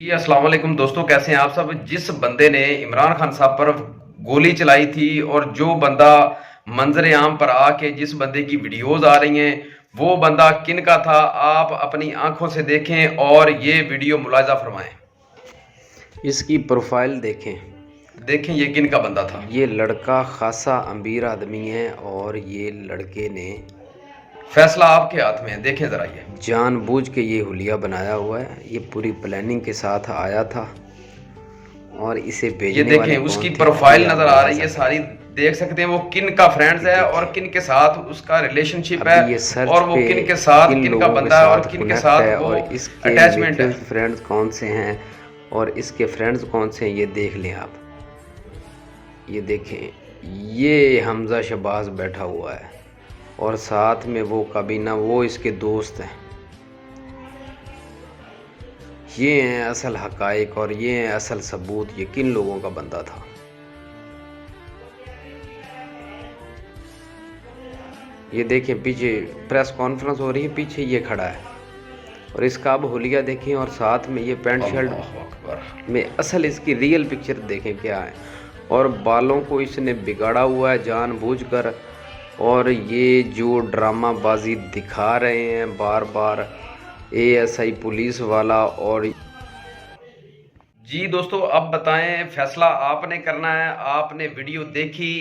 जी अस्सलाम वालेकुम दोस्तों, कैसे हैं आप सब। जिस बंदे ने इमरान खान साहब पर गोली चलाई थी और जो बंदा मंजर आम पर आके जिस बंदे की वीडियोस आ रही हैं वो बंदा किन का था, आप अपनी आंखों से देखें और ये वीडियो मुलाजा फरमाएं। इसकी प्रोफाइल देखें। देखें ये किन का बंदा था। ये लड़का खासा अमीर आदमी है और ये लड़के ने फैसला आपके हाथ में है, देखें जरा। ये जानबूझ के ये हुलिया बनाया हुआ है। ये पूरी प्लानिंग के साथ आया था और इसे ये भेजने वाले देखें उसकी कौन थे प्रोफाइल ये आप नजर आ बता रही है सकते सारी, हैं। देख सकते हैं वो किन का फ्रेंड्स ये है और देखिए, किन के साथ उसका रिलेशनशिप है अभी ये सर्च और वो पे किन के साथ, किन किन का लोगों के बंदा है और साथ किन के कनेक्ट साथ है वो और इसके अटैचमेंट है। म्यूचुअल फ्रेंड्स कौन से हैं और इसके फ्रेंड्स कौन से हैं ये देख लें आप। ये देखें, ये हमज़ा शहबाज बैठा हुआ है और साथ में वो काबीना, वो इसके दोस्त हैं। ये हैं असल हकाइक और ये हैं असल सबूत, ये किन लोगों का बंदा था। ये देखें, पीछे प्रेस कॉन्फ्रेंस हो रही है, पीछे ये खड़ा है और इसका अब हुलिया देखें और साथ में ये पैंट शर्ट अल्लाहु अकबर। में असल इसकी रियल पिक्चर देखें क्या है। और बालों को इसने बिगाड़ा हुआ है जानबूझकर और ये जो ड्रामाबाजी दिखा रहे हैं बार बार एएसआई पुलिस वाला। और जी दोस्तों, अब बताएं, फैसला आपने करना है। आपने वीडियो देखी,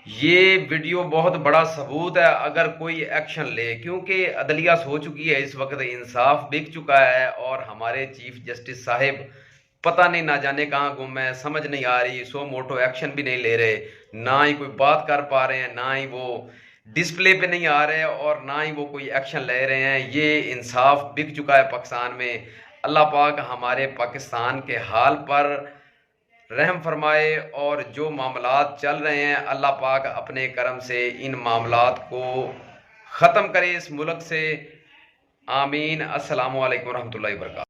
ये वीडियो बहुत बड़ा सबूत है अगर कोई एक्शन ले, क्योंकि अदलिया सो चुकी है इस वक्त, इंसाफ बिक चुका है और हमारे चीफ जस्टिस साहिब पता नहीं ना जाने कहाँ गुम है, समझ नहीं आ रही, सो मोटो एक्शन भी नहीं ले रहे, ना ही कोई बात कर पा रहे हैं, ना ही वो डिस्प्ले पे नहीं आ रहे और ना ही वो कोई एक्शन ले रहे हैं। ये इंसाफ बिक चुका है पाकिस्तान में। अल्लाह पाक हमारे पाकिस्तान के हाल पर रहम फरमाए और जो मामलात चल रहे हैं अल्लाह पाक अपने करम से इन मामलात को ख़त्म करे इस मुल्क से। आमीन। अस्सलामु अलैकुम रहमतुल्लाहि व बरकातहू।